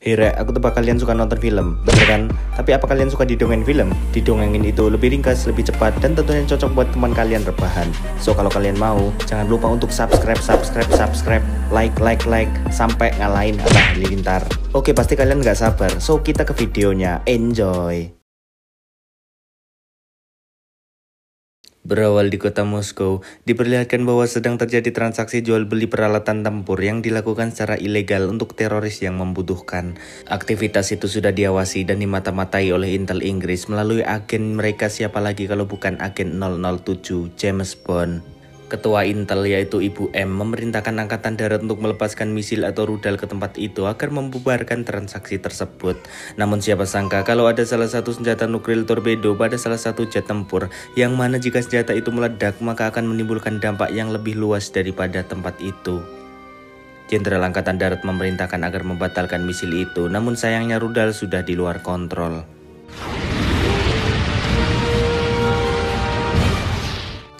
Hera, aku tebak kalian suka nonton film, bener kan? Tapi apa kalian suka didongengin film? Didongengin itu lebih ringkas, lebih cepat, dan tentunya cocok buat teman kalian rebahan. So kalau kalian mau, jangan lupa untuk subscribe, like, sampai ngalahin Abah Halilintar. Oke, pasti kalian nggak sabar. So kita ke videonya, enjoy. Berawal di kota Moskow, diperlihatkan bahwa sedang terjadi transaksi jual beli peralatan tempur yang dilakukan secara ilegal untuk teroris yang membutuhkan. Aktivitas itu sudah diawasi dan dimata-matai oleh Intel Inggris melalui agen mereka, siapa lagi kalau bukan agen 007 James Bond. Ketua Intel yaitu Ibu M memerintahkan Angkatan Darat untuk melepaskan misil atau rudal ke tempat itu agar membubarkan transaksi tersebut. Namun siapa sangka kalau ada salah satu senjata nuklir torpedo pada salah satu jet tempur, yang mana jika senjata itu meledak maka akan menimbulkan dampak yang lebih luas daripada tempat itu. Jenderal Angkatan Darat memerintahkan agar membatalkan misil itu, namun sayangnya rudal sudah di luar kontrol.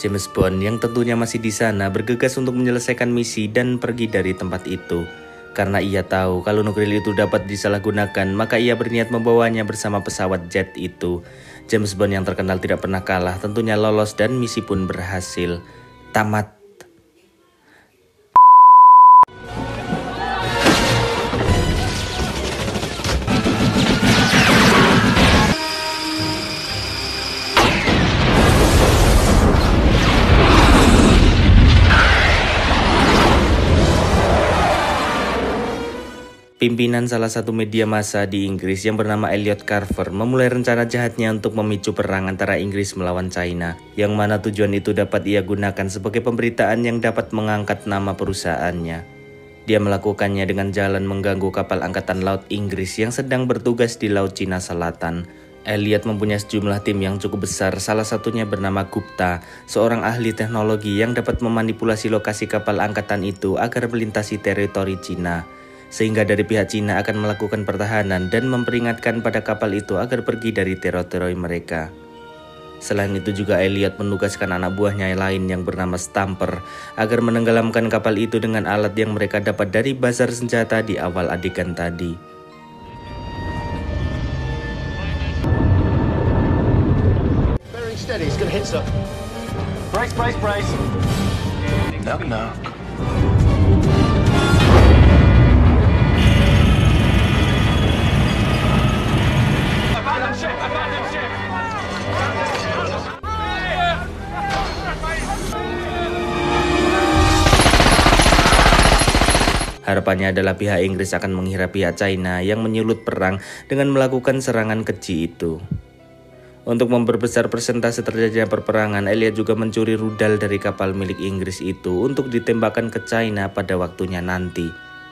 James Bond yang tentunya masih di sana bergegas untuk menyelesaikan misi dan pergi dari tempat itu. Karena ia tahu kalau nuklir itu dapat disalahgunakan, maka ia berniat membawanya bersama pesawat jet itu. James Bond yang terkenal tidak pernah kalah tentunya lolos dan misi pun berhasil. Tamat. Pimpinan salah satu media massa di Inggris yang bernama Elliot Carver memulai rencana jahatnya untuk memicu perang antara Inggris melawan China, yang mana tujuan itu dapat ia gunakan sebagai pemberitaan yang dapat mengangkat nama perusahaannya. Dia melakukannya dengan jalan mengganggu kapal angkatan laut Inggris yang sedang bertugas di Laut Cina Selatan. Elliot mempunyai sejumlah tim yang cukup besar, salah satunya bernama Gupta, seorang ahli teknologi yang dapat memanipulasi lokasi kapal angkatan itu agar melintasi teritori Cina. Sehingga dari pihak Cina akan melakukan pertahanan dan memperingatkan pada kapal itu agar pergi dari teritori mereka. Selain itu juga Elliot menugaskan anak buahnya lain yang bernama Stamper agar menenggelamkan kapal itu dengan alat yang mereka dapat dari bazar senjata di awal adegan tadi. Bearing steady, it's gonna hit, sir. Brace. Knock. Harapannya adalah pihak Inggris akan mengira pihak China yang menyulut perang dengan melakukan serangan keji itu. Untuk memperbesar persentase terjadinya perperangan, Elliot juga mencuri rudal dari kapal milik Inggris itu untuk ditembakkan ke China pada waktunya nanti.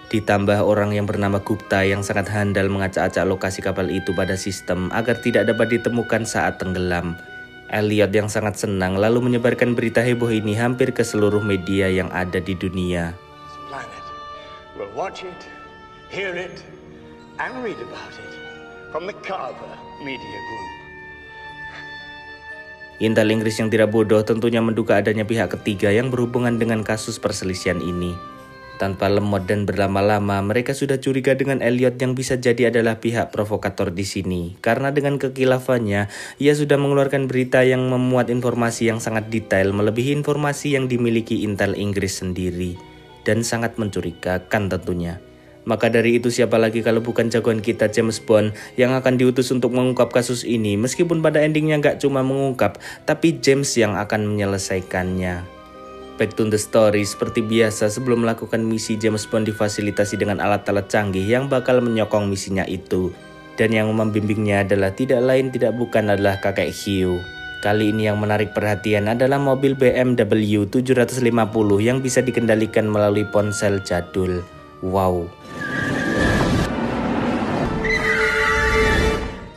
Ditambah orang yang bernama Gupta yang sangat handal mengacak-acak lokasi kapal itu pada sistem agar tidak dapat ditemukan saat tenggelam. Elliot yang sangat senang lalu menyebarkan berita heboh ini hampir ke seluruh media yang ada di dunia. We'll watch it, hear it, and read about it from the Carver Media Group. Intel Inggris yang tidak bodoh tentunya menduga adanya pihak ketiga yang berhubungan dengan kasus perselisihan ini. Tanpa lemot dan berlama-lama, mereka sudah curiga dengan Elliot yang bisa jadi adalah pihak provokator di sini. Karena dengan kekilafannya, ia sudah mengeluarkan berita yang memuat informasi yang sangat detail melebihi informasi yang dimiliki Intel Inggris sendiri. Dan sangat mencurigakan tentunya. Maka dari itu siapa lagi kalau bukan jagoan kita James Bond yang akan diutus untuk mengungkap kasus ini, meskipun pada endingnya gak cuma mengungkap, tapi James yang akan menyelesaikannya. Back to the story, seperti biasa sebelum melakukan misi, James Bond difasilitasi dengan alat-alat canggih yang bakal menyokong misinya itu. Dan yang membimbingnya adalah tidak lain tidak bukan adalah kakek Hugh. Kali ini yang menarik perhatian adalah mobil BMW 750 yang bisa dikendalikan melalui ponsel jadul. Wow.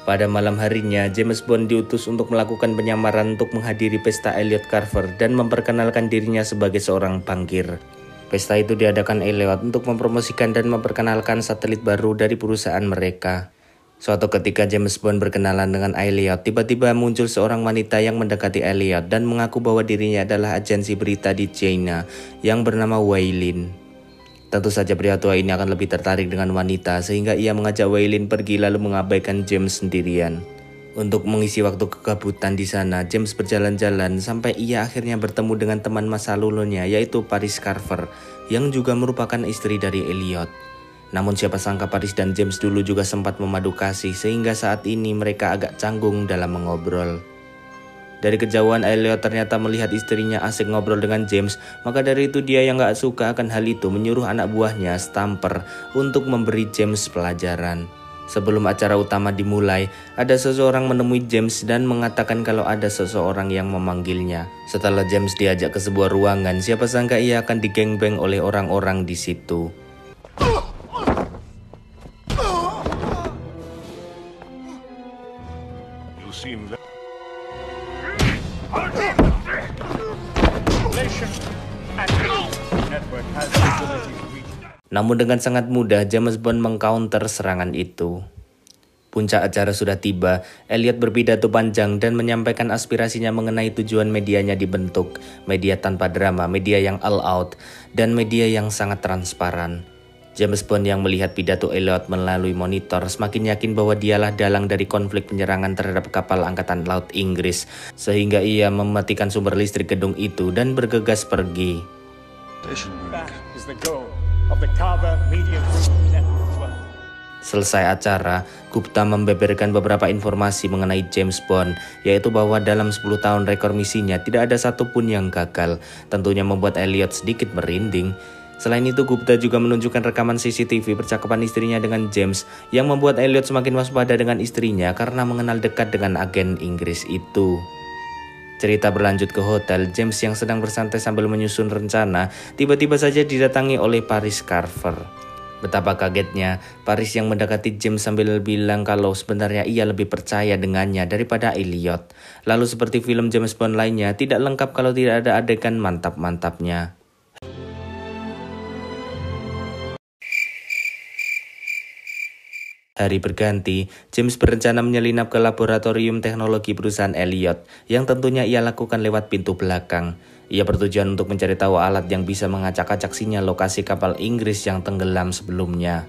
Pada malam harinya, James Bond diutus untuk melakukan penyamaran untuk menghadiri pesta Elliot Carver dan memperkenalkan dirinya sebagai seorang bankir. Pesta itu diadakan Elliot untuk mempromosikan dan memperkenalkan satelit baru dari perusahaan mereka. Suatu ketika James Bond berkenalan dengan Elliot, tiba-tiba muncul seorang wanita yang mendekati Elliot dan mengaku bahwa dirinya adalah agensi berita di China yang bernama Wei Lin. Tentu saja pria tua ini akan lebih tertarik dengan wanita sehingga ia mengajak Waylin pergi lalu mengabaikan James sendirian. Untuk mengisi waktu kegabutan di sana, James berjalan-jalan sampai ia akhirnya bertemu dengan teman masa lalunya yaitu Paris Carver yang juga merupakan istri dari Elliot. Namun siapa sangka Paris dan James dulu juga sempat memadu kasih sehingga saat ini mereka agak canggung dalam mengobrol. Dari kejauhan Elliot ternyata melihat istrinya asik ngobrol dengan James, maka dari itu dia yang gak suka akan hal itu menyuruh anak buahnya Stamper untuk memberi James pelajaran. Sebelum acara utama dimulai, ada seseorang menemui James dan mengatakan kalau ada seseorang yang memanggilnya. Setelah James diajak ke sebuah ruangan, siapa sangka ia akan digengbeng oleh orang-orang di situ. Namun dengan sangat mudah James Bond mengcounter serangan itu. Puncak acara sudah tiba, Elliot berpidato panjang dan menyampaikan aspirasinya mengenai tujuan medianya dibentuk, media tanpa drama, media yang all out, dan media yang sangat transparan. James Bond yang melihat pidato Elliot melalui monitor semakin yakin bahwa dialah dalang dari konflik penyerangan terhadap kapal angkatan laut Inggris, sehingga ia mematikan sumber listrik gedung itu dan bergegas pergi. Selesai acara, Gupta membeberkan beberapa informasi mengenai James Bond, yaitu bahwa dalam 10 tahun rekor misinya tidak ada satupun yang gagal, tentunya membuat Elliot sedikit merinding. Selain itu, Gupta juga menunjukkan rekaman CCTV percakapan istrinya dengan James yang membuat Elliot semakin waspada dengan istrinya karena mengenal dekat dengan agen Inggris itu. Cerita berlanjut ke hotel. James yang sedang bersantai sambil menyusun rencana, tiba-tiba saja didatangi oleh Paris Carver. Betapa kagetnya, Paris yang mendekati James sambil bilang kalau sebenarnya ia lebih percaya dengannya daripada Elliot. Lalu seperti film James Bond lainnya, tidak lengkap kalau tidak ada adegan mantap-mantapnya. Hari berganti, James berencana menyelinap ke laboratorium teknologi perusahaan Elliot, yang tentunya ia lakukan lewat pintu belakang. Ia bertujuan untuk mencari tahu alat yang bisa mengacak-acak sinyal lokasi kapal Inggris yang tenggelam sebelumnya.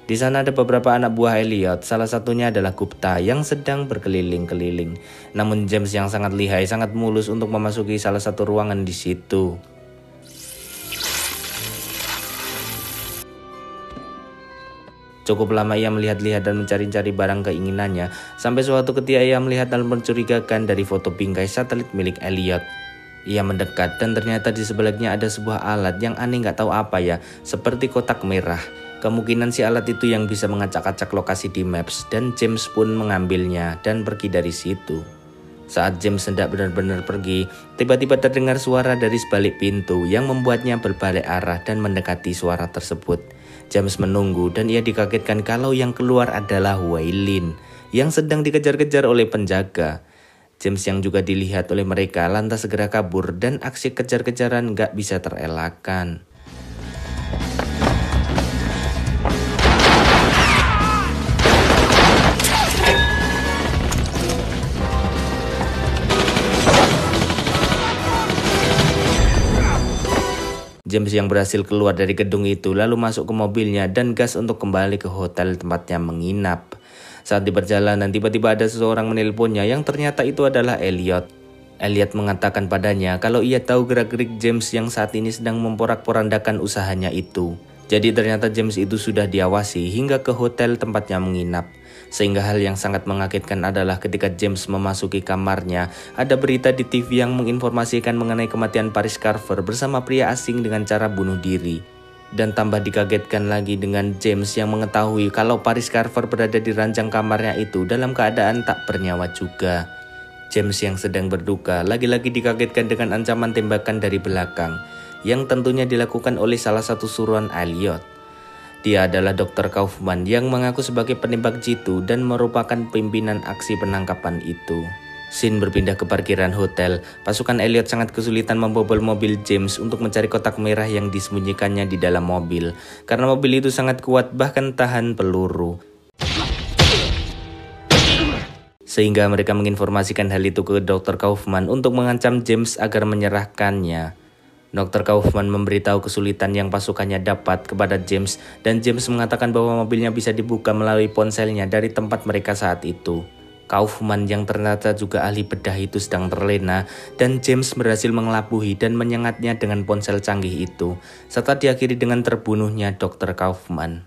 Di sana ada beberapa anak buah Elliot, salah satunya adalah Gupta yang sedang berkeliling-keliling. Namun James yang sangat lihai sangat mulus untuk memasuki salah satu ruangan di situ. Cukup lama ia melihat-lihat dan mencari-cari barang keinginannya, sampai suatu ketika ia melihat hal mencurigakan dari foto bingkai satelit milik Elliot. Ia mendekat dan ternyata di sebelahnya ada sebuah alat yang aneh gak tahu apa ya, seperti kotak merah. Kemungkinan si alat itu yang bisa mengacak-acak lokasi di Maps, dan James pun mengambilnya dan pergi dari situ. Saat James hendak benar-benar pergi, tiba-tiba terdengar suara dari sebalik pintu yang membuatnya berbalik arah dan mendekati suara tersebut. James menunggu dan ia dikagetkan kalau yang keluar adalah Waylin yang sedang dikejar-kejar oleh penjaga. James yang juga dilihat oleh mereka lantas segera kabur dan aksi kejar-kejaran gak bisa terelakkan. James yang berhasil keluar dari gedung itu lalu masuk ke mobilnya dan gas untuk kembali ke hotel tempatnya menginap. Saat di perjalanan tiba-tiba ada seseorang menelponnya yang ternyata itu adalah Elliot. Elliot mengatakan padanya kalau ia tahu gerak-gerik James yang saat ini sedang memporak-porandakan usahanya itu. Jadi ternyata James itu sudah diawasi hingga ke hotel tempatnya menginap. Sehingga hal yang sangat mengagetkan adalah ketika James memasuki kamarnya, ada berita di TV yang menginformasikan mengenai kematian Paris Carver bersama pria asing dengan cara bunuh diri. Dan tambah dikagetkan lagi dengan James yang mengetahui kalau Paris Carver berada di ranjang kamarnya itu dalam keadaan tak bernyawa juga. James yang sedang berduka lagi-lagi dikagetkan dengan ancaman tembakan dari belakang, yang tentunya dilakukan oleh salah satu suruhan Elliot. Dia adalah Dr. Kaufman yang mengaku sebagai penembak jitu dan merupakan pimpinan aksi penangkapan itu. Scene berpindah ke parkiran hotel. Pasukan Elliot sangat kesulitan membobol mobil James untuk mencari kotak merah yang disembunyikannya di dalam mobil. Karena mobil itu sangat kuat bahkan tahan peluru. Sehingga mereka menginformasikan hal itu ke Dr. Kaufman untuk mengancam James agar menyerahkannya. Dr. Kaufman memberitahu kesulitan yang pasukannya dapat kepada James, dan James mengatakan bahwa mobilnya bisa dibuka melalui ponselnya dari tempat mereka saat itu. Kaufman yang ternyata juga ahli bedah itu sedang terlena, dan James berhasil mengelabuhi dan menyengatnya dengan ponsel canggih itu, serta diakhiri dengan terbunuhnya Dr. Kaufman.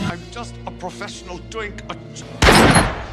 I'm just a professional doing a job.